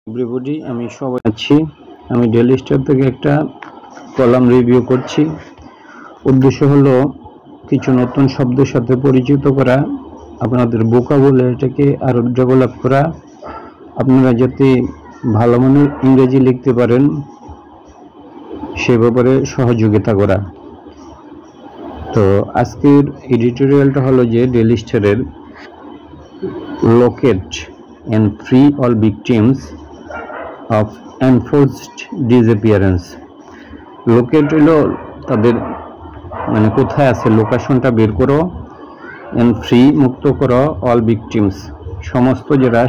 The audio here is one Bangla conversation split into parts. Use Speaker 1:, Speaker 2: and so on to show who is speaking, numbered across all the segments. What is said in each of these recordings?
Speaker 1: এভরিবডি, আমি সবাই আছি। আমি ডেইলি স্টার থেকে একটা কলাম রিভিউ করছি। উদ্দেশ্য হলো কিছু নতুন শব্দের সাথে পরিচিত করা, আপনাদের ভোকাবুলারিটাকে আরো ডেভেলপ করা, আপনারা যাতে ভালো মানের ইংরেজি লিখতে পারেন সে ব্যাপারে সহযোগিতা করা। তো আজকের এডিটোরিয়ালটা হলো যে ডেইলি স্টারের locate and free all victims of enforced disappearance. Locate হলো তাদের মানে কোথায় আছে লোকেশনটা বের করো, and free মুক্ত করো all victims সমস্ত যারা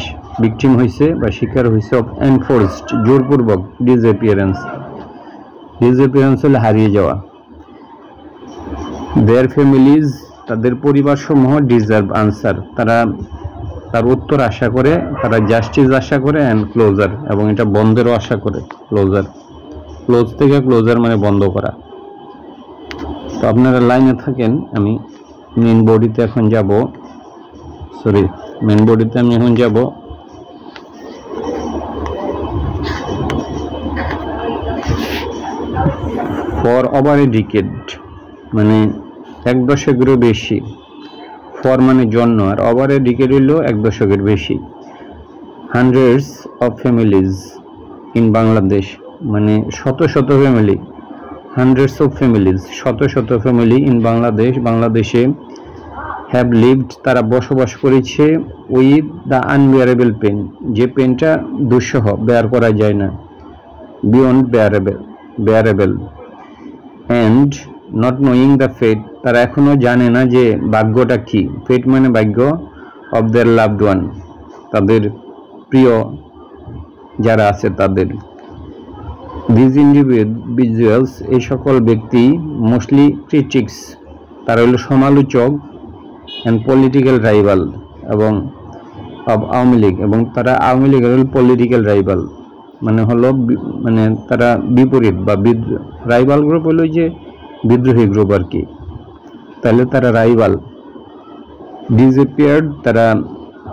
Speaker 1: ভিকটিম হয়েছে বা শিকার হয়েছে of enforced জোরপূর্বক disappearance হলে হারিয়ে যাওয়া, their families তাদের পরিবার সমূহ deserve answer তার উত্তর আশা করে, তারা জাস্টিস আশা করে, অ্যান্ড ক্লোজার এবং এটা বন্ধেরও আশা করে। ক্লোজ থেকে ক্লোজার মানে বন্ধ করা। তো আপনারা লাইনে থাকেন, আমি মেন বডিতে এখন যাব। ফর ওভার এ ডিকেড মানে এক দশকেরও বেশি। ফর মানে জন্য, আর ওভার এ ডিকেড হইল এক দশকের বেশি। Hundreds of families in Bangladesh মানে শত শত ফ্যামিলি। হান্ড্রেডস অফ ফ্যামিলিজ শত শত ফ্যামিলি ইন বাংলাদেশে হ্যাভ লিভড তারা বসবাস করেছে উইথ দ্য আনবিয়ারেবল পেন যে পেনটা দুঃসহ, বেয়ার করা যায় না, beyond bearable and not knowing the fate তারা এখনো জানে না যে ভাগ্যটা কি। ফেট মানে ভাগ্য। অফ দেয়ার লাভড ওয়ান তাদের প্রিয় যারা আছে তাদের। দিস ইন্ডিভিজুয়ালস এই সকল ব্যক্তি মোস্টলি ক্রিটিক্স তারা হলো সমালোচক, অ্যান্ড পলিটিক্যাল রাইভাল এবং অব আওয়ামী লীগ এবং তারা আওয়ামী লীগের হল পলিটিক্যাল রাইভাল মানে হলো মানে তারা বিপরীত বা রাইভাল গ্রুপ হলো যে বিদ্রোহী গ্রুপ আর কি, তাহলে তারা রাইভাল। ডিসঅ্যাপিয়ার্ড তারা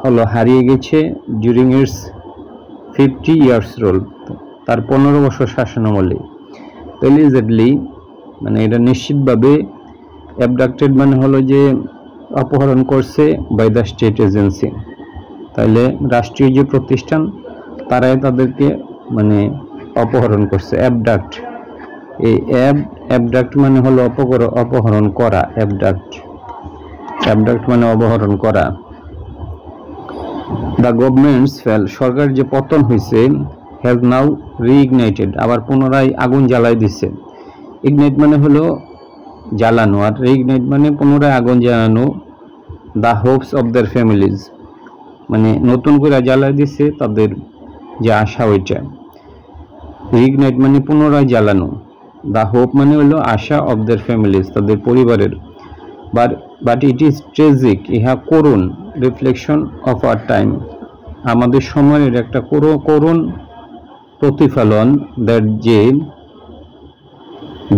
Speaker 1: হলো হারিয়ে গেছে ডিউরিং ইটস 50 years রোল তার 15 বছর শাসনামলে। এলিজেডলি মানে এটা নিশ্চিতভাবে। অ্যাবডাক্টেড মানে হলো যে অপহরণ করছে বাই দ্য স্টেট এজেন্সি, তাহলে রাষ্ট্রীয় যে প্রতিষ্ঠান তারাই তাদেরকে মানে অপহরণ করছে। অ্যাবডাক্ট এই অ্যাবডাক্ট মানে হলো অপহরণ করা। অ্যাবডাক্ট মানে অপহরণ করা। দ্য গভর্নমেন্টস ফেল সরকার যে পতন হয়েছে হ্যাজ নাও রিইগনাইটেড আবার পুনরায় আগুন জ্বালাই দিচ্ছে। ইগনাইট মানে হলো জ্বালানো, আর রিইগনাইট মানে পুনরায় আগুন জ্বালানো। The Hopes of their families মানে নতুন করে জ্বালাই দিচ্ছে তাদের যে আশা ওইটা। রিইগনাইট মানে পুনরায় জ্বালানো। দ্য হোপ মানে হলো আশা অফ দেয়ার ফ্যামিলিজ তাদের পরিবারের। বাট ইট ইজ ট্রেজিক ইহা করুণ। রিফ্লেকশন অফ আওয়ার টাইম আমাদের সময়ের একটা করুণ প্রতিফলন। দ্যাট যে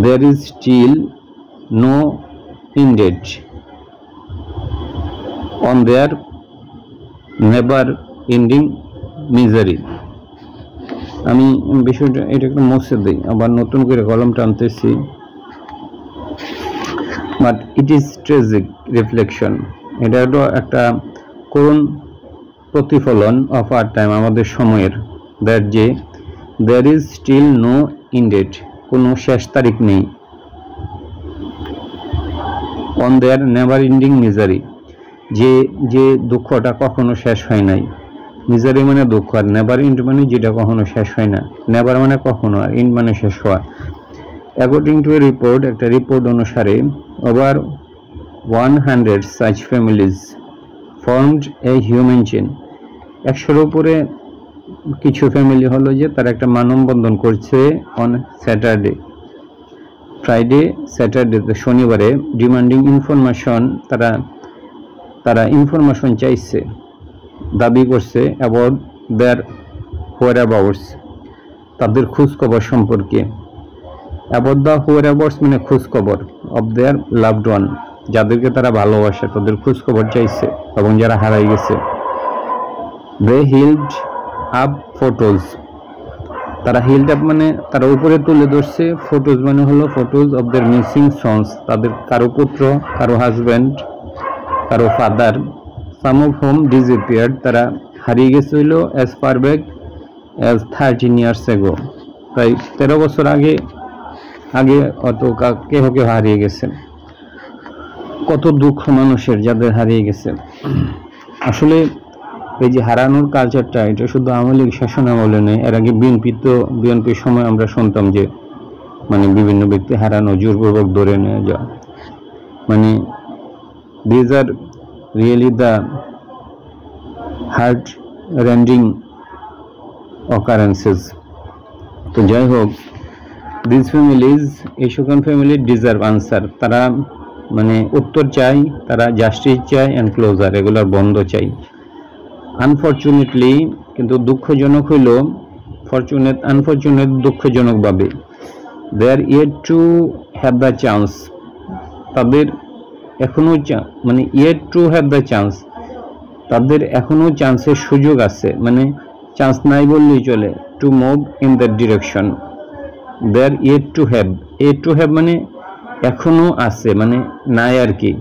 Speaker 1: there is still no ended on their never ending misery। আমি বিষয়টা এটা একটা মুছে দিই, আবার নতুন করে কলম টানতেছি। But it is tragic reflection এটা হলো একটা করুণ প্রতিফলন অফ আওয়ার টাইম আমাদের সময়ের। দ্যাট যে there is still no end date কোনো শেষ তারিখ নেই। And their never ending misery যে দুঃখটা কখনো শেষ হয় নাই। মিজারি মানে দুঃখ, আর নেভার এন্ড মানে যেটা কখনো শেষ হয় না। নেভার মানে কখনো, আর এন্ড মানে শেষ হওয়া। অ্যাকর্ডিং টু এ রিপোর্ট একটা রিপোর্ট অনুসারে over 100 such families formed a human chain 100-এর উপরে কিছু ফ্যামিলি হলো যে তারা একটা মানববন্ধন করছে অন স্যাটারডে শনিবারে। ডিমান্ডিং ইনফরমেশন তারা ইনফরমেশন চাইছে, দাবি করছে অ্যাবাউট দেয়ার হোয়ারঅ্যাবাউটস তাদের খোঁজখবর সম্পর্কে। অ্যাবাউট দ্য হোয়ারঅ্যাবাউটস মানে খোঁজখবর অফ দেয়ার লাভড ওয়ান যাদেরকে তারা ভালোবাসে তাদের খোঁজখবর চাইছে এবং যারা হারাই গেছে। They held আপ ফটোজ, তারা হিল্ড আপ মানে তারা উপরে তুলে ধরছে, ফটোজ মানে হলো photos of their missing sons, তাদের কারো পুত্র, কারো হাজব্যান্ড, কারো father, some of home disappeared, তারা হারিয়ে গেছে হইলো as far back as 13 years ago, তাই 13 বছর আগে অত কেহ হারিয়ে গেছে। কত দুঃখ মানুষের যাদের হারিয়ে গেছে। আসলে এই যে হারানোর কালচারটা, এটা শুধু আওয়ামী লীগ শাসন আমলে নেই, এর আগে বিএনপির সময় আমরা শুনতাম যে মানে বিভিন্ন ব্যক্তি হারানো, জোরপূর্বক ধরে নিয়ে যাওয়া, মানে these are really the heart rending occurrences. তো যাই হোক, দিস ফ্যামিলিজ, এই সকল ফ্যামিলি ডিজার্ভ আনসার, তারা মানে উত্তর চাই, তারা জাস্টিস চাই অ্যান্ড ক্লোজার, এগুলোর বন্ধ চাই। আনফরচুনেটলি, কিন্তু দুঃখজনক হইল, আনফরচুনেট দুঃখজনকভাবে, they are yet to have the chance, তাদের এখনো মানে yet to have the chance, তাদের এখনো চান্সের সুযোগ আছে, মানে চান্স নাই বললেই চলে, to move in that direction. They are yet to have মানে এখনো আছে, মানে নাই আর কি,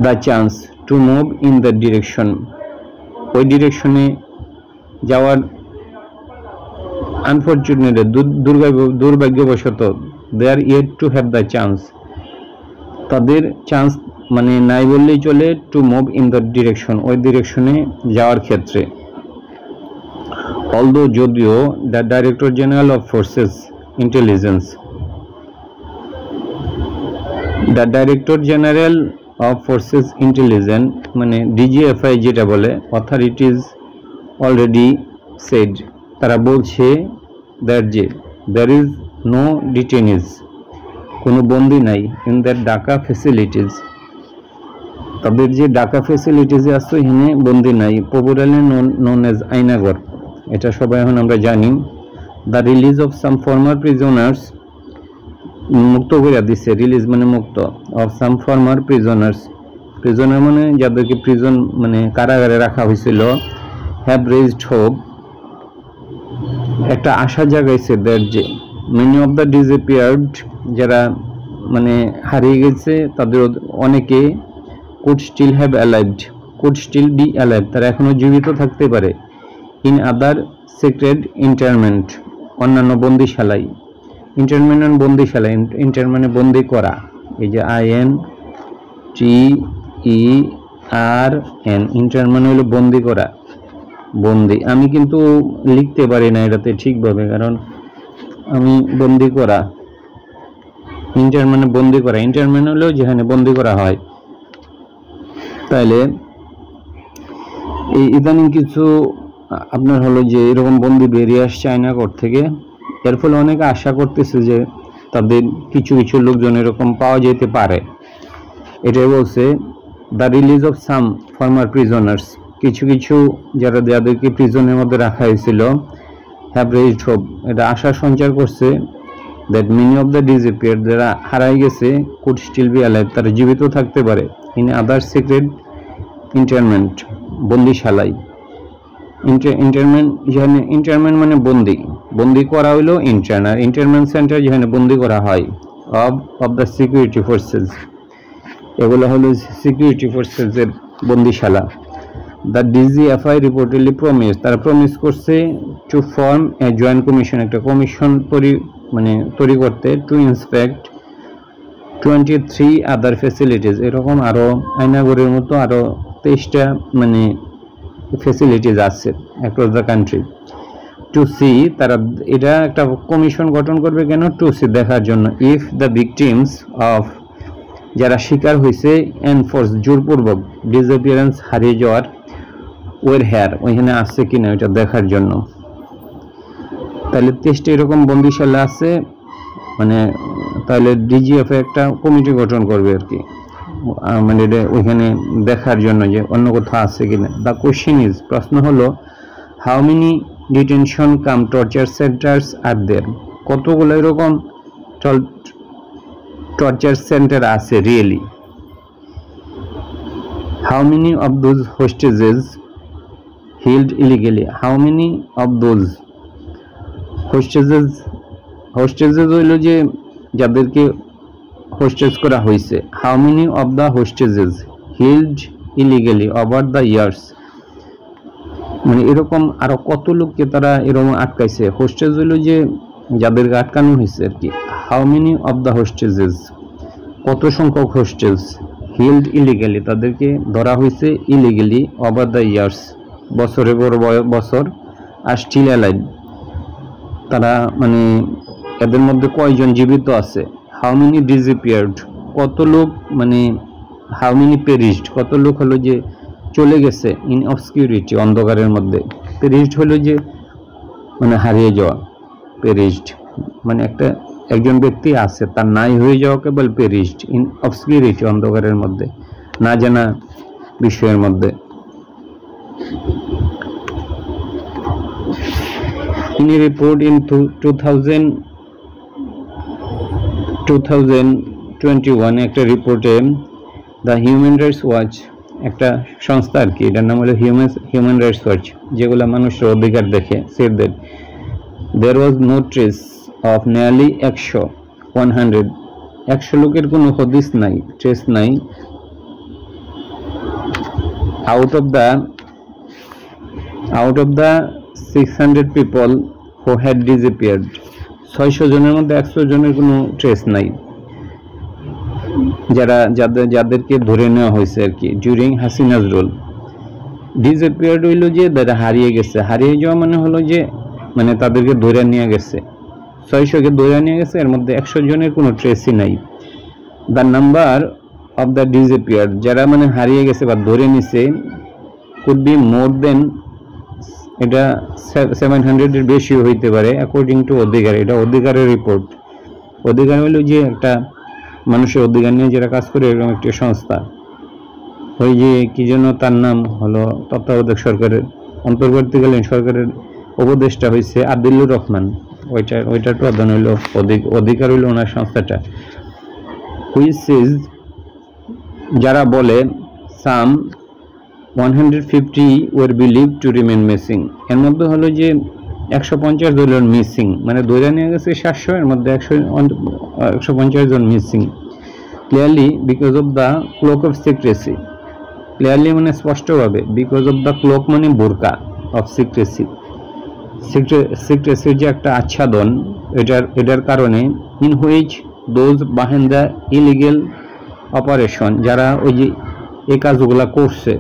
Speaker 1: the chance to move in that direction, ওই ডিরেকশনে যাওয়ার, আনফরচুনেট দুর্ভাগ্যবশত, they are yet to have the chance, তাদের চান্স মানে নাই বললেই চলে, to move in the direction, ওই ডিরেকশনে যাওয়ার ক্ষেত্রে। অলদো, যদিও, the director general of forces intelligence, the director general of forces intelligence মানে ডিজিএফআই যেটা বলে, অথরিটিজ অলরেডি সেড, তারা বলছে দ্যাট যে দ্যার ইজ নো ডিটেনিজ, কোনো বন্দি নাই, ইন দ্যাট ঢাকা ফ্যাসিলিটিজ, তাদের যে ঢাকা ফ্যাসিলিটিজ আছে এখানে বন্দি নাই, পপুলারলি নোন এজ আয়নাঘর, এটা সবাই এখন আমরা জানি। The release of some former prisoners, মুক্ত করে দিচ্ছে, রিলিজ মানে মুক্ত, of some former prisoners, prisoner মানে যাদেরকে প্রিজন মানে কারাগারে রাখা হয়েছিল, হ্যাভ রেজড হোপ, একটা আশা জাগাইছে, দ্যাট যে মেনি অফ দ্য ডিসঅ্যাপিয়ার্ড, যারা মানে হারিয়ে গেছে তাদের অনেকে, could still have alived, could still be alive, তারা এখনো জীবিত থাকতে পারে, ইন আদার সিক্রেট ইন্টারমেন্ট, অন্যান্য বন্দিশালায়, ইন্টারমেন্ট বন্দিশালায়, ইন্টার মানে বন্দি করা, এই যে INTERN, ইন্টার মানে হলো বন্দি করা, বন্দি, আমি কিন্তু লিখতে পারি না এটাতে ঠিকভাবে, কারণ আমি বন্দি করা, ইন্টার মানে বন্দি করা, ইন্টার মানে হলো যেখানে বন্দি করা হয়। তাইলে এই ইদানিং কিছু আপনার হলো যে এরকম বন্দি বেরিয়ে আসছে আয়নাঘর থেকে, এর ফলে অনেকে আশা করতেছে যে তাদের কিছু লোকজন এরকম পাওয়া যেতে পারে, এটাই বলছে। The release of some former prisoners, কিছু যারা যাদেরকে প্রিজনের মধ্যে রাখা হয়েছিল, হ্যাভ রেজড হোপ, এটা আশা সঞ্চার করছে, that many of the disappeared, যারা হারাই গেছে, কুড স্টিল বি অ্যালাইভ, তারা জীবিত থাকতে পারে, ইন আদার সিক্রেট ইন্টারমেন্ট, বন্দিশালায়, ইন্টারমেন্ট, যেখানে ইন্টারমেন্ট মানে বন্দি করা হইলো ইন্টার্ন, আর ইন্টারমেন্ট সেন্টার যেখানে বন্দি করা হয়, অফ দ্য সিকিউরিটি ফোর্সেস, এগুলো হলো সিকিউরিটি ফোর্সেসের বন্দিশালা। দ্য ডিজিএফআই রিপোর্টেডলি প্রমিস, তারা প্রমিস করছে, to form a joint commission, একটা কমিশন তৈরি করতে, টু ইন্সপেক্ট 23 আদার ফ্যাসিলিটিস, এরকম আরো আয়নাঘরের মতো আরো 23টা মানে ফ্যাসিলিটিস আছে across the country, to see, তারা এটা একটা কমিশন গঠন করবে কেন, টু সি, দেখার জন্য, ইফ দ্য ভিকটিমস অফ, যারা শিকার হয়েছে, এনফোর্স জোরপূর্বক, ডিসঅ্যাপিয়ারেন্স হারিয়ে যাওয়ার, ওয়ের হেয়ার, ওইখানে আসছে কিনা এটা দেখার জন্য। তাহলে 23টা এরকম বন্দিশালা আছে, মানে তাহলে ডিজিএফ একটা কমিটি গঠন করবে আর কি, মানে এটা ওইখানে দেখার জন্য যে অন্য কোথাও আছে কিনা। দ্য কোয়েশ্চেন ইজ, প্রশ্ন হলো, how many detention cum torture centres are there, কতগুলো এরকম টর্চার সেন্টার আছে really, how many of those hostages held illegally. How many of those hostages হইল যে যাদেরকে হোস্টেজ করা হয়েছে, how many of the hostages held illegally over the years, মানে এরকম আরো কত লোককে তারা এরকম আটকাইছে। হোস্টেজ হইল যে যাদেরকে আটকানো হয়েছে আর কি। how many of the hostages কত সংখ্যক হোস্টেজ, held illegally তাদেরকে ধরা হয়েছে illegally over the years বছরের পর বছর, আর still alive তারা মানে এদের মধ্যে কয়জন জীবিত আছে। how many disappeared কত লোক মানে how many perished কত লোক হলো যে চলে গেছে in obscurity অন্ধকারের মধ্যে। perished হলো যে মানে হারিয়ে যাওয়া, perished মানে একজন ব্যক্তি আছে তার নাই হয়ে যাওয়া কেবল perished in obscurity অন্ধকারের মধ্যে, না জানা বিষয়ের মধ্যে। In a report in 2021 একটা রিপোর্টে দ্য হিউম্যান রাইটস ওয়াচ একটা সংস্থা আর কি, এটার নাম হলো হিউম্যান রাইটস ওয়াচ, যেগুলো মানুষের অধিকার দেখে, said that there was no trace of nearly 100 লোকের কোনো হদিস নাই, ট্রেস নাই, out of the 600 people who had disappeared 600 জনের মধ্যে 100 জনের কোনো ট্রেস নাই যাদেরকে ধরে নেওয়া হয়েছে আর কি ডিউরিং হাসিনাজ রুল। ডিসঅ্যাপিয়ার্ড হইল যে তারা হারিয়ে গেছে, হারিয়ে যাওয়া মানে হলো যে মানে তাদেরকে ধরে নিয়ে গেছে, 600কে ধরে নিয়ে গেছে, এর মধ্যে 100 জনের কোনো ট্রেসই নাই। The number of the disappeared যারা মানে হারিয়ে গেছে বা ধরে নিছে কুড বি মোর দেন, এটা 700 এর বেশি হইতে পারে অ্যাকর্ডিং টু অধিকার। এটা অধিকারের রিপোর্ট। অধিকার হলো যে একটা মানুষের অধিকার নিয়ে যারা কাজ করে এরকম একটি সংস্থা, ওই যে কি যেন তার নাম হলো তত্ত্বাবধায়ক সরকারের অন্তর্বর্তীকালীন সরকারের উপদেষ্টা হয়েছে আদিলুর রহমান, ওইটার প্রধান হইল অধিকার হইল ওনার সংস্থাটা। হুইচ ইজ যারা বলে সাম 150 were believed to remain missing, এর মধ্যে হলো যে 150 জন মিসিং, মানে ধরে নিয়ে গেছে 700, এর মধ্যে 150 জন missing. Clearly because of the cloak of secrecy, clearly মানে স্পষ্টভাবে, বিকজ অফ দ্য ক্লোক মানে বোরকা, অফ সিক্রেসি, সিক্রেসির যে একটা আচ্ছাদন, এটার কারণে in which those behind the illegal operation, যারা ওই যে এই কাজগুলা করছে,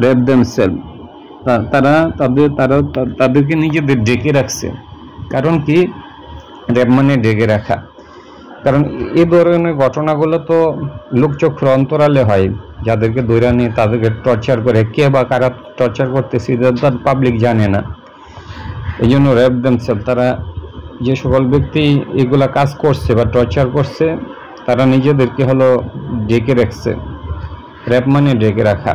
Speaker 1: রেপ দেমসেলফ, তাদেরকে নিজেদের ডেকে রাখছে। কারণ কি রেপ মানে ডেকে রাখা, কারণ এই ধরনের ঘটনাগুলো তো লোকচক্ষুর অন্তরালে হয়, যাদেরকে ধরে নিয়ে তাদেরকে টর্চার করে, কে বা কারা টর্চার করতেছে তার পাবলিক জানে না। এই জন্য রেপ দেমসেলফ, তারা যে সকল ব্যক্তি এগুলা কাজ করছে বা টর্চার করছে তারা নিজেদেরকে হলো ডেকে রাখছে। রেপ মানে ডেকে রাখা।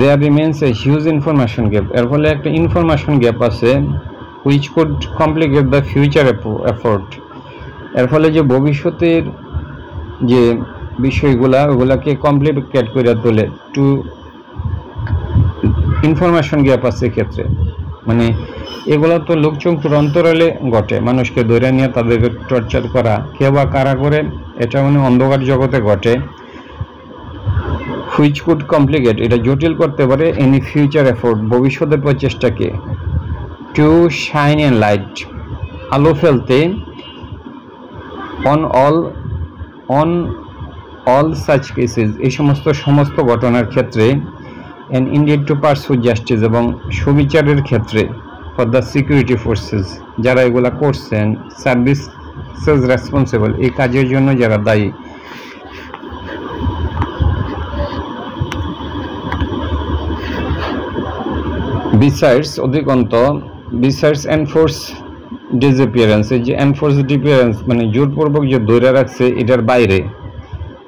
Speaker 1: There remains a huge information gap, এর ফলে একটা ইনফরমেশন গ্যাপ আছে which could complicate the future effort, এর ফলে যে ভবিষ্যতের যে বিষয়গুলা ওগুলাকে কমপ্লিকেট করে তোলে। টু ইনফরমেশন গ্যাপ আছে ক্ষেত্রে, মানে এগুলা তো লোকচক্ষুর অন্তরালে ঘটে, মানুষকে ধরে নিয়ে তাদেরকে টর্চার করা, কে বা কারা করে, এটা মানে অন্ধকার জগতে ঘটে। হুইচ কুড কমপ্লিকেট, এটা জটিল করতে পারে এনি ফিউচার এফোর্ট, ভবিষ্যতের প্রচেষ্টাকে। টু শাইন এন্ড লাইট, আলো ফেলতে, অন অল সাচ কেসেস, এই সমস্ত ঘটনার ক্ষেত্রে, and indeed to pursue justice, এবং সুবিচারের ক্ষেত্রে, ফর দ্য সিকিউরিটি ফোর্সেস, যারা এগুলা করছেন, সার্ভিসেস রেসপন্সিবল, এই কাজের জন্য যারা দায়ী। Besides অধিকন্ত, besides enforced disappearance, এই যে enforced disappearance মানে জোরপূর্বক যে ধরে রাখছে, এটার বাইরে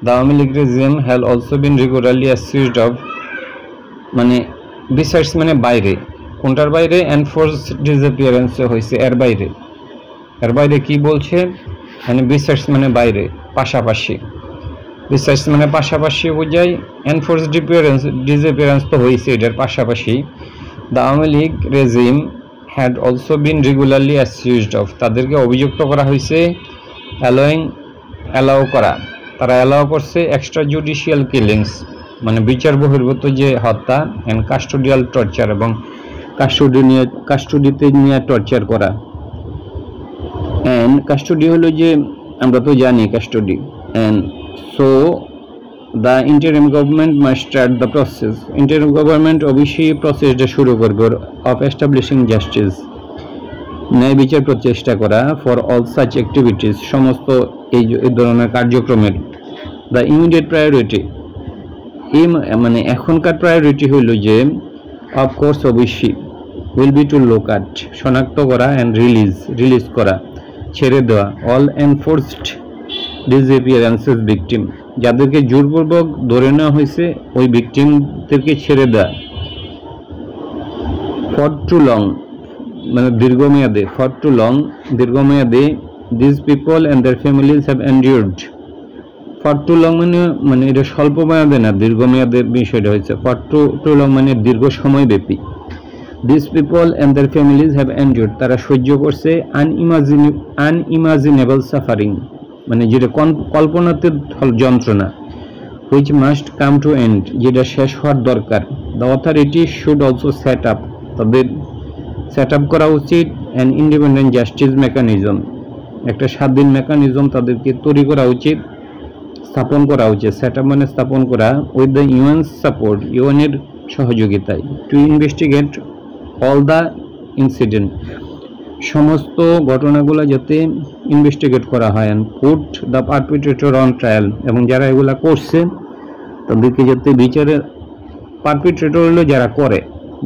Speaker 1: the Aওয়ামী League regime has also been regularly accused of, মানে besides মানে বাইরে, কোনটার বাইরে? enforced disappearance হয়েছে এর বাইরে। এর বাইরে কি বলছে? মানে besides মানে বাইরে, পাশাপাশি। বিসাইডস মানে পাশাপাশি বোঝায়, এনফোর্স ডিসঅ্যাপিয়ারেন্স তো হয়েছে, এটার পাশাপাশি the Awami League regime had also been regularly accused of, তাদেরকে অভিযুক্ত করা হয়েছে অ্যালাউ করা, তারা অ্যালাউ করছে এক্সট্রা জুডিশিয়াল কিলিংস মানে বিচার বহির্ভূত যে হত্যা, অ্যান্ড কাস্টোডিয়াল টর্চার এবং কাস্টোডিতে নিয়ে টর্চার করা। অ্যান্ড কাস্টোডি হলো যে আমরা তো জানি custody, and so the interim government must start the process, interim government অবশ্যই প্রসেসটা শুরু করবে অফ এস্টাবলিশিং জাস্টিস, ন্যায় বিচার প্রচেষ্টা করা ফর অল সাচ অ্যাক্টিভিটিস, সমস্ত এই ধরনের কার্যক্রমের। দ্য ইমিডিয়েট প্রায়োরিটি, এই মানে এখনকার প্রায়োরিটি হইল যে অফকোর্স অবশ্যই উইল বি টু লোকাট, শনাক্ত করা, অ্যান্ড রিলিজ করা, ছেড়ে দেওয়া অল এনফোর্সড ডিসঅ্যাপিয়ারেন্সেস ভিকটিম, যাদেরকে জোরপূর্বক ধরে নেওয়া হয়েছে ওই ভিকটিমদেরকে ছেড়ে দেওয়া। ফর টু লং মানে দীর্ঘমেয়াদে, ফর টু লং দীর্ঘমেয়াদে, this people and their families have endured, for too long মানে এটা স্বল্প মেয়াদে না, দীর্ঘমেয়াদের বিষয়টা হয়েছে। ফর টু লং মানে দীর্ঘ সময় ব্যাপী। This people and their families have endured, তারা সহ্য করছে আনইমাজিনেবল সাফারিং মানে যেটা কল্পনাতে যন্ত্রণা, which must come to end, যেটা শেষ হওয়ার দরকার। The authority should also set up, তাদের সেট আপ করা উচিত অ্যান ইন্ডিপেন্ডেন্ট জাস্টিস মেকানিজম, একটা স্বাধীন মেকানিজম তাদেরকে তৈরি করা উচিত, স্থাপন করা উচিত। সেট আপ মানে স্থাপন করা, উইথ দ্য ইউএন সাপোর্ট, ইউএনের সহযোগিতায়, to investigate all the incident, সমস্ত ঘটনাগুলো যাতে ইনভেস্টিগেট করা হয়, and put the perpetrator on trial, এবং যারা এগুলা করছে তাদেরকে যাতে বিচারের, পারপিট্রেটর হলো যারা করে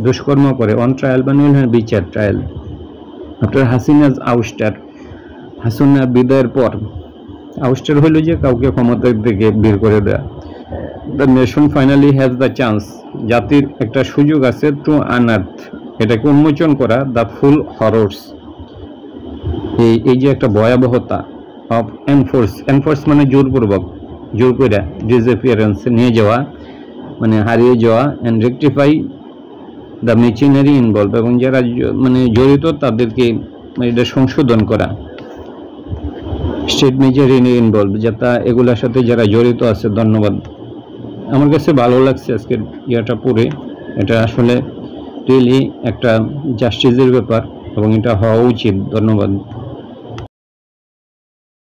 Speaker 1: দুষ্কর্ম করে, অন ট্রায়াল মানে বিচার, ট্রায়াল। আফটার হাসিনাজ আউস্টার, হাসিনা বিদায়ের পর, আউস্টার হইল যে কাউকে ক্ষমতা থেকে বের করে দেয়া। The nation finally has the chance, জাতির একটা সুযোগ আছে, টু আনআর্থ, এটাকে উন্মোচন করা, দ্য ফুল হরর্স, এই যে একটা ভয়াবহতা অফ এনফোর্স মানে জোরপূর্বক, জোর করে ডিসঅ্যাপিয়ারেন্স নিয়ে যাওয়া মানে হারিয়ে যাওয়া, অ্যান্ড রেকটিফাই দ্য মেচিনারি ইনভলভ, এবং যারা মানে জড়িত তাদেরকে এটা সংশোধন করা। স্টেট মেচিনারি ইনভলভ, যাতে এগুলোর সাথে যারা জড়িত আছে। ধন্যবাদ, আমার কাছে ভালো লাগছে আজকের ইয়াটা পড়ে, এটা আসলে রিয়েলি একটা জাস্টিসের ব্যাপার এবং এটা হওয়া উচিত। ধন্যবাদ।